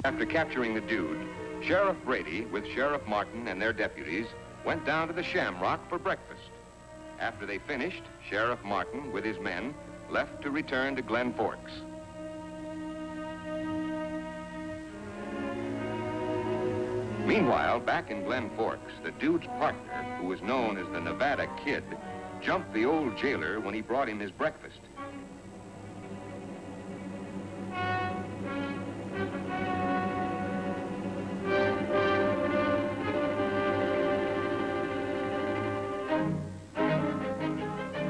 After capturing the dude, Sheriff Brady, with Sheriff Martin and their deputies, went down to the Shamrock for breakfast. After they finished, Sheriff Martin, with his men, left to return to Glen Forks. Meanwhile, back in Glen Forks, the dude's partner, who was known as the Nevada Kid, jumped the old jailer when he brought him his breakfast.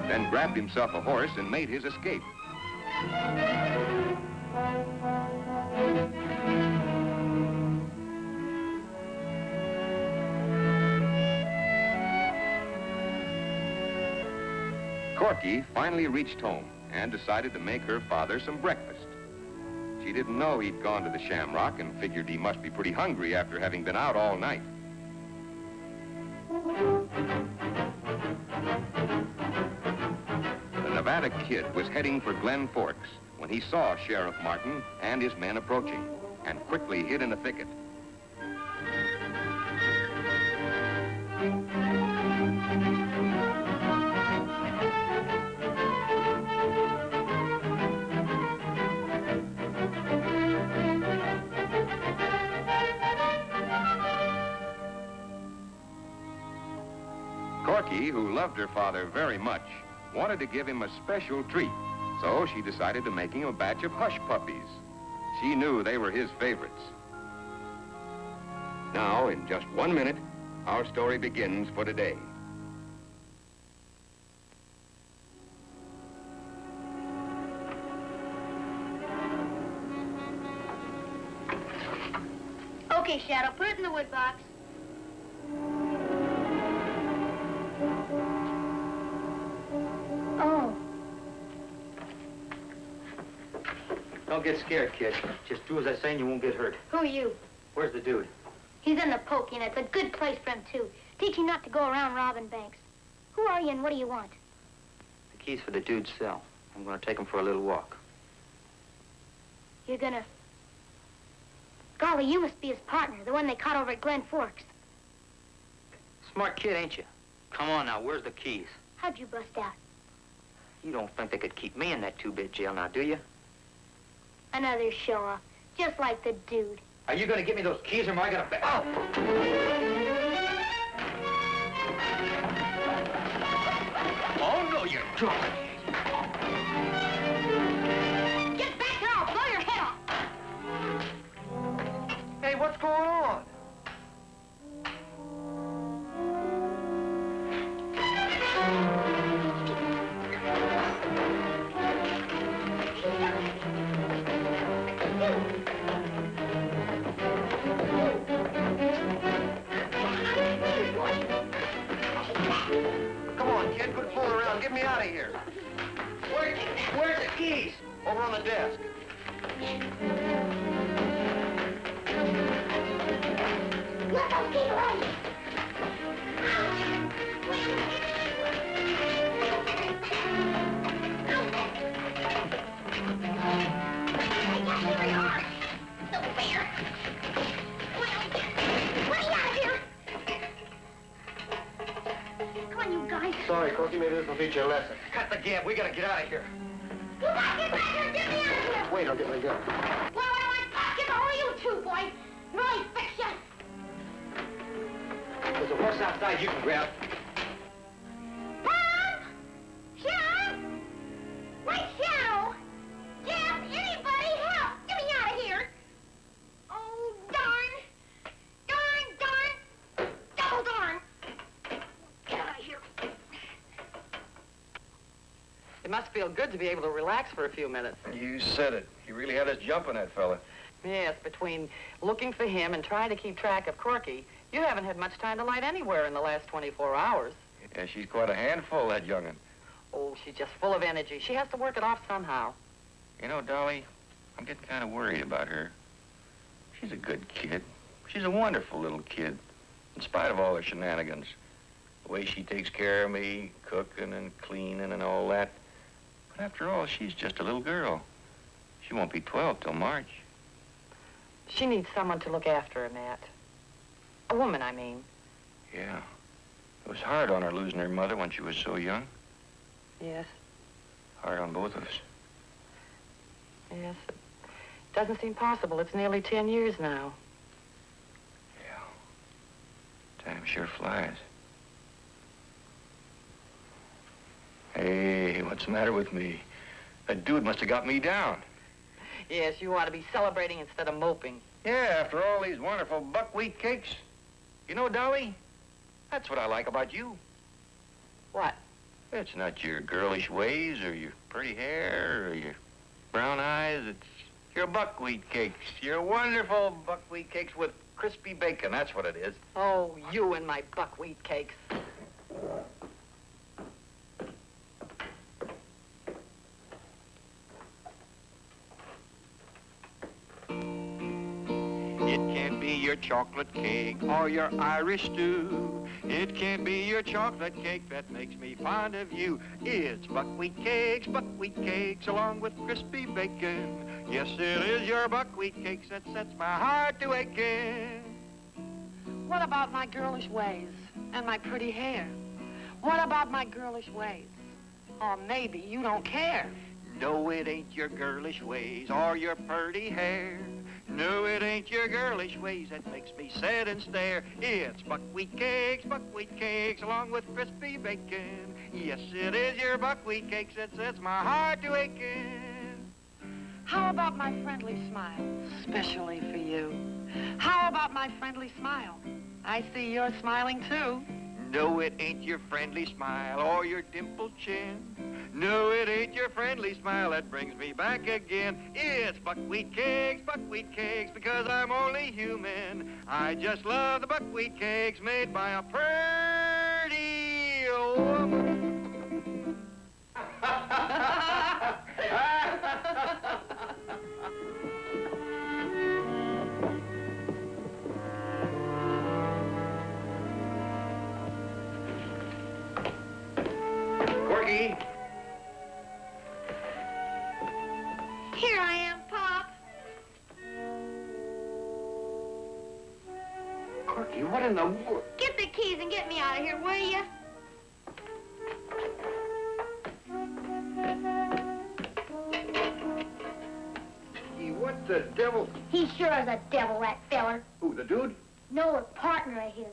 Then grabbed himself a horse and made his escape. Corky finally reached home and decided to make her father some breakfast. She didn't know he'd gone to the Shamrock and figured he must be pretty hungry after having been out all night. The Nevada Kid was heading for Glen Forks when he saw Sheriff Martin and his men approaching and quickly hid in a thicket. Corky, who loved her father very much, wanted to give him a special treat, so she decided to make him a batch of hush puppies. She knew they were his favorites. Now, in just 1 minute, our story begins for today. Okay, Shadow, put it in the wood box. Oh. Don't get scared, kid. Just do as I say and you won't get hurt. Who are you? Where's the dude? He's in the pokey, and it's a good place for him, too. Teach him not to go around robbing banks. Who are you, and what do you want? The keys for the dude's cell. I'm going to take him for a little walk. You're gonna... Golly, you must be his partner, the one they caught over at Glen Forks. Smart kid, ain't you? Come on now, where's the keys? How'd you bust out? You don't think they could keep me in that two-bit jail now, do you? Another show-off, just like the dude. Are you going to give me those keys or am I going to... Oh! Oh, no, you're drunk. Get back here, I'll blow your head off. Hey, what's going on? Come on, kid, quit fooling around. Get me out of here. Where's the keys? Over on the desk. Let those keys away. Here we are. No fair. What are you? Come on, you guys. Sorry, Corky, maybe this will teach you a lesson. Cut the gab. We gotta get out of here. You guys, get back here. Get me out of here. Wait, I'll get my gun. Well, what am I talking about? Who are you two, boys? Really fix you. There's a horse outside you can grab. Bob! Shadow! Wait, Shadow! Jeff, anybody help! Get me out of here! Oh, darn! Darn! Double darn! Get out of here! It must feel good to be able to relax for a few minutes. You said it. You really had us jumping, that fella. Yes, between looking for him and trying to keep track of Corky, you haven't had much time to light anywhere in the last 24 hours. Yeah, she's quite a handful, that young'un. Oh, she's just full of energy. She has to work it off somehow. You know, Dolly, I'm getting kind of worried about her. She's a good kid. She's a wonderful little kid, in spite of all her shenanigans. The way she takes care of me, cooking and cleaning and all that. But after all, she's just a little girl. She won't be 12 till March. She needs someone to look after her, Matt. A woman, I mean. Yeah. It was hard on her losing her mother when she was so young. Yes, Hard on both of us. yes. It doesn't seem possible. It's nearly 10 years now. Yeah. Time sure flies. Hey, what's the matter with me? That dude must have got me down. Yes, you ought to be celebrating instead of moping. Yeah, after all these wonderful buckwheat cakes. You know, Dolly, that's what I like about you. What? It's not your girlish ways or your pretty hair or your brown eyes. It's your buckwheat cakes. Your wonderful buckwheat cakes with crispy bacon. That's what it is. Oh, you and my buckwheat cakes. It can't be your chocolate cake or your Irish stew. It can't be your chocolate cake that makes me fond of you. It's buckwheat cakes along with crispy bacon. Yes, it is your buckwheat cakes that sets my heart to aching. What about my girlish ways and my pretty hair? What about my girlish ways? Or maybe you don't care. No, it ain't your girlish ways or your pretty hair. No, it ain't your girlish ways that makes me sit and stare. It's buckwheat cakes along with crispy bacon. Yes, it is your buckwheat cakes that sets my heart to aching. How about my friendly smile, especially for you? How about my friendly smile? I see you're smiling too. No, it ain't your friendly smile or your dimpled chin. No, it ain't your friendly smile that brings me back again. It's buckwheat cakes, because I'm only human. I just love the buckwheat cakes made by a pretty woman. Corky. Here I am, Pop. Corky, what in the world? Get the keys and get me out of here, will you? What the devil? He sure is a devil, that feller. Who, the dude? No, a partner of his.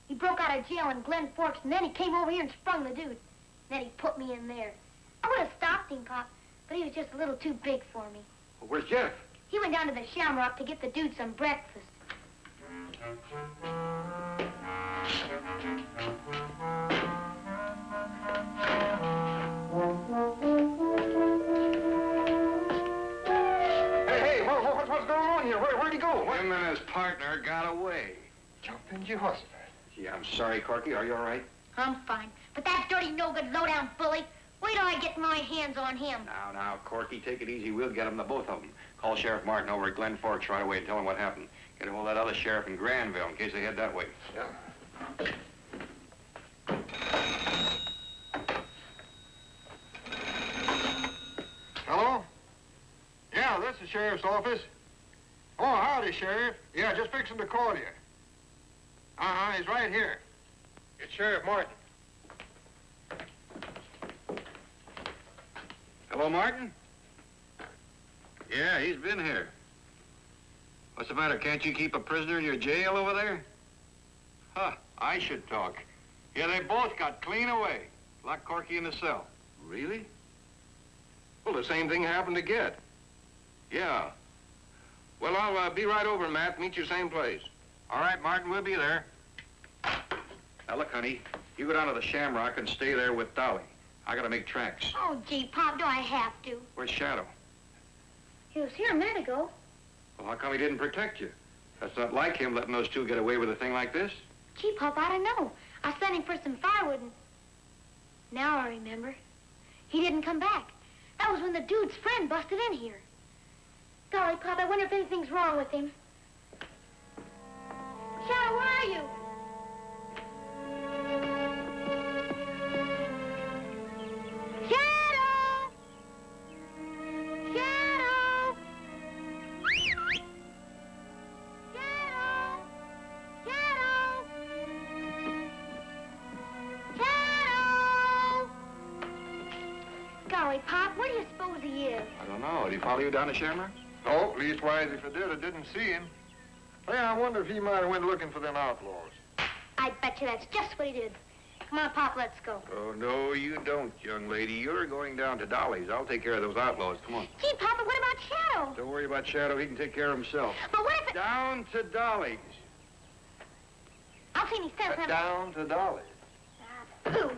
He broke out of jail in Glen Forks, and then he came over here and sprung the dude. Then he put me in there. I would have stopped him, Pop, but he was just a little too big for me. Well, where's Jeff? He went down to the Shamrock to get the dude some breakfast. Hey, what's going on here? Where'd he go? Him and his partner got away. Jumping Jehoshaphat. Yeah, I'm sorry, Corky. Are you all right? I'm fine. But that dirty, no-good, low-down bully, wait till I get my hands on him. Now, Corky, take it easy. We'll get them, the both of them. Call Sheriff Martin over at Glen Forks right away and tell him what happened. Get a hold of that other sheriff in Granville in case they head that way. Yeah. Hello? Yeah, this is the sheriff's office. Oh, howdy, Sheriff. Yeah, just fixing to call you. Uh-huh, he's right here. It's Sheriff Martin. Hello, Martin? Yeah, he's been here. What's the matter? Can't you keep a prisoner in your jail over there? Huh, I should talk. Yeah, they both got clean away. Locked Corky in the cell. Really? Well, the same thing happened to Get. Yeah. Well, I'll be right over, Matt. Meet you same place. All right, Martin, we'll be there. Now, look, honey, you go down to the Shamrock and stay there with Dolly. I gotta make tracks. Oh, gee, Pop, do I have to? Where's Shadow? He was here a minute ago. Well, how come he didn't protect you? That's not like him letting those two get away with a thing like this. Gee, Pop, I don't know. I sent him for some firewood and... Now I remember. He didn't come back. That was when the dude's friend busted in here. Golly, Pop, I wonder if anything's wrong with him. Shadow, where are you? Shadow! Shadow! Oh, did he follow you down to Shamrock? No, leastwise, if it did, I didn't see him. Hey, I wonder if he might have went looking for them outlaws. I bet you that's just what he did. Come on, Pop, let's go. Oh, no, you don't, young lady. You're going down to Dolly's. I'll take care of those outlaws. Come on. Gee, Papa, what about Shadow? Don't worry about Shadow. He can take care of himself. But what if it... Down to Dolly's. I'll see any sense in it. Down to Dolly. Pooh.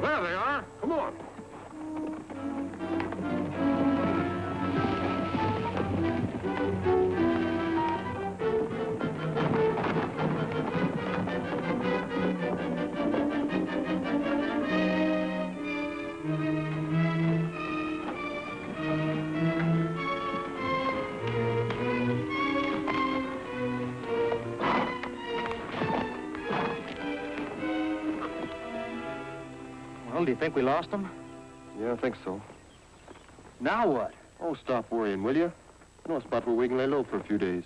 There they are. Come on. Well, do you think we lost them? Yeah, I think so. Now what? Oh, stop worrying, will you? I know a spot where we can lay low for a few days.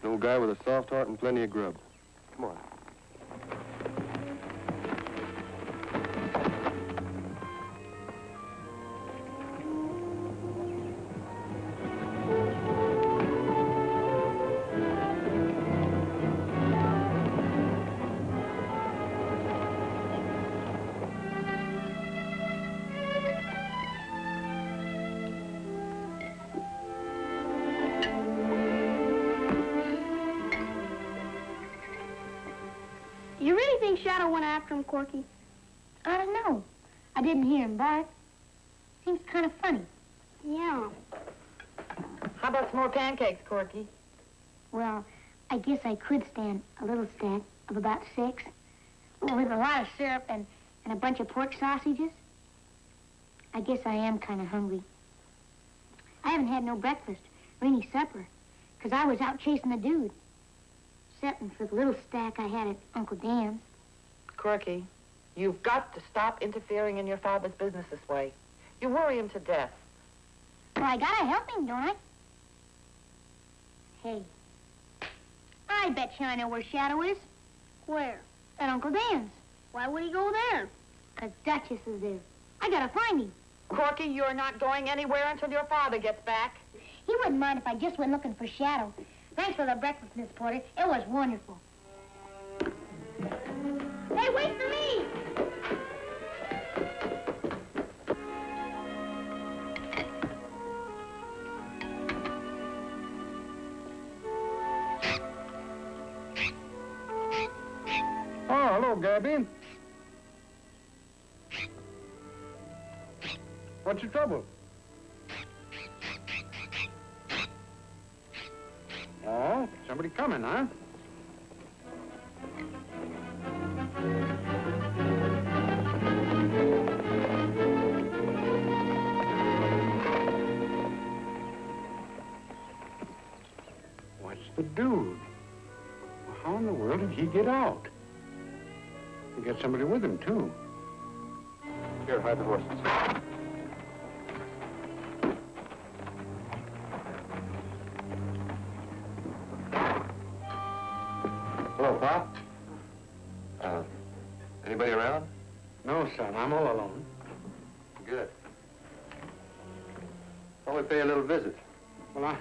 An old guy with a soft heart and plenty of grub. Come on. You really think Shadow went after him, Corky? I don't know. I didn't hear him bark. Seems kind of funny. Yeah. How about some more pancakes, Corky? Well, I guess I could stand a little stack of about 6 with a lot of syrup and a bunch of pork sausages. I guess I am kind of hungry. I haven't had no breakfast or any supper because I was out chasing the dude. Excepting for the little stack I had at Uncle Dan's. Corky, you've got to stop interfering in your father's business this way. You worry him to death. Well, I gotta help him, don't I? Hey, I bet you I know where Shadow is. Where? At Uncle Dan's. Why would he go there? 'Cause Duchess is there. I gotta find him. Corky, you're not going anywhere until your father gets back. He wouldn't mind if I just went looking for Shadow. Thanks for the breakfast, Miss Porter. It was wonderful. Hey, wait for me! Oh, hello, Gabby. What's your trouble? Oh, somebody coming, huh? What's the dude? Well, how in the world did he get out? He got somebody with him, too. Here, hide the horses. Hello, Pop. Anybody around? No, son, I'm all alone. Good. Thought we'd pay a little visit. Well,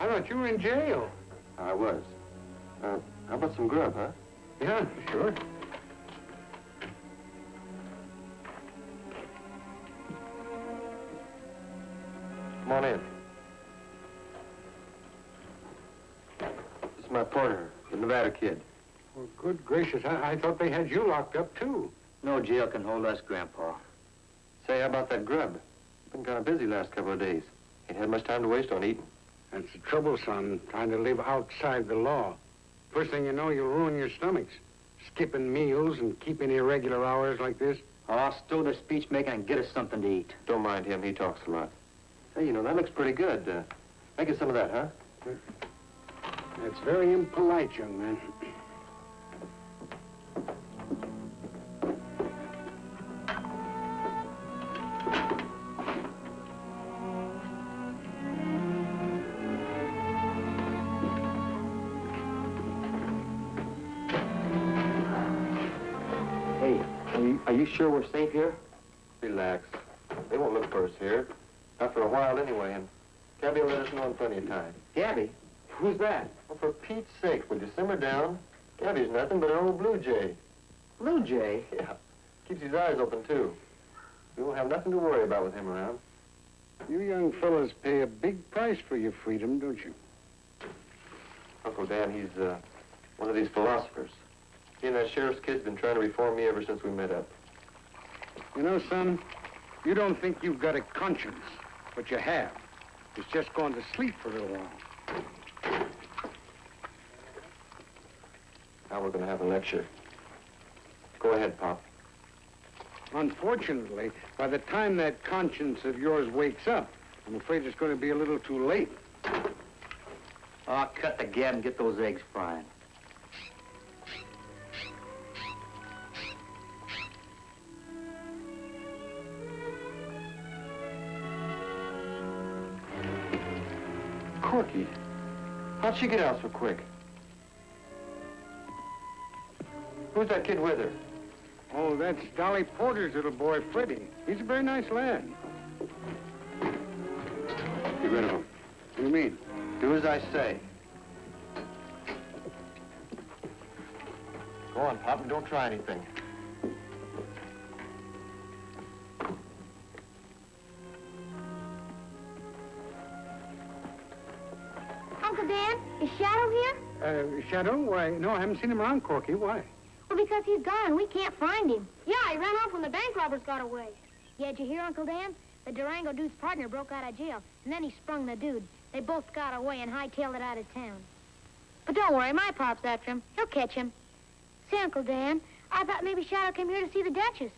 I thought you were in jail. I was. How about some grub, huh? Yeah, sure. Come on in. This is my partner, the Nevada kid. Well, good gracious, I thought they had you locked up, too. No jail can hold us, Grandpa. Say, how about that grub? Been kind of busy last couple of days. Ain't had much time to waste on eating. That's the trouble, son, trying to live outside the law. First thing you know, you'll ruin your stomachs. Skipping meals and keeping irregular hours like this. Oh, stow the speech making and get us something to eat. Don't mind him, he talks a lot. Hey, you know, that looks pretty good. Make us some of that, huh? That's very impolite, young man. you sure we're safe here? Relax. They won't look for us here. Not for a while anyway, and Gabby will let us know in plenty of time. Gabby? Who's that? Well, for Pete's sake, would you simmer down? Gabby's nothing but an old blue jay. Blue Jay? Yeah. Keeps his eyes open, too. We won't have nothing to worry about with him around. You young fellas pay a big price for your freedom, don't you? Uncle Dan, he's one of these philosophers. He and that sheriff's kid's been trying to reform me ever since we met up. You know, son, you don't think you've got a conscience, but you have. It's just gone to sleep for a little while. Now we're going to have a lecture. Go ahead, Pop. Unfortunately, by the time that conscience of yours wakes up, I'm afraid it's going to be a little too late. Oh, cut the gab and get those eggs frying. Corky, how'd she get out so quick? Who's that kid with her? Oh, that's Dolly Porter's little boy, Freddie. He's a very nice lad. Get rid of him. What do you mean? Do as I say. Go on, Pop, and don't try anything. Uncle Dan, is Shadow here? Shadow? Why, no, I haven't seen him around, Corky. Why? Well, because he's gone. We can't find him. Yeah, he ran off when the bank robbers got away. Yeah, did you hear, Uncle Dan? The Durango dude's partner broke out of jail, and then he sprung the dude. They both got away and hightailed it out of town. But don't worry, my pop's after him. He'll catch him. Say, Uncle Dan, I thought maybe Shadow came here to see the Duchess.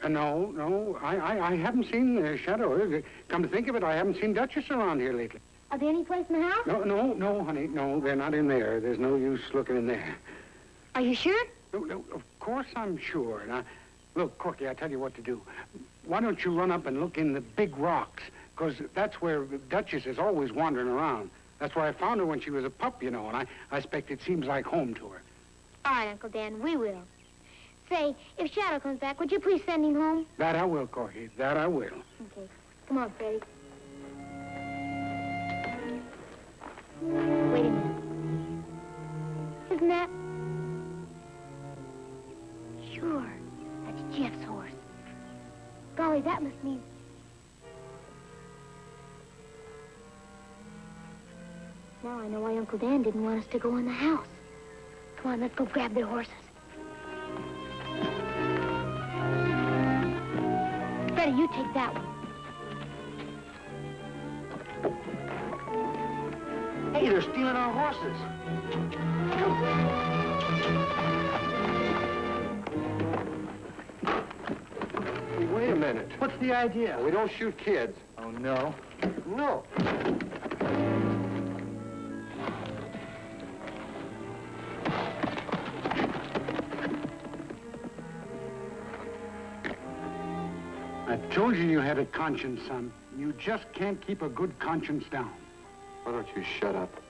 No, I haven't seen Shadow. Come to think of it, I haven't seen Duchess around here lately. Are they any place in the house? No, honey, no, they're not in there. There's no use looking in there. Are you sure? No, of course I'm sure. Now, look, Corky, I tell you what to do. Why don't you run up and look in the big rocks? Because that's where the Duchess is always wandering around. That's where I found her when she was a pup, you know, and I expect it seems like home to her. All right, Uncle Dan, we will. Say, if Shadow comes back, would you please send him home? That I will, Corky. That I will. Okay. Come on, Freddie. Wait a minute. Isn't that... Sure. That's Jeff's horse. Golly, that must mean... Now I know why Uncle Dan didn't want us to go in the house. Come on, let's go grab their horses. Freddie, you take that one. Hey, they're stealing our horses. Wait a minute. What's the idea? We don't shoot kids. Oh, no. No. I told you you had a conscience, son. You just can't keep a good conscience down. Why don't you shut up?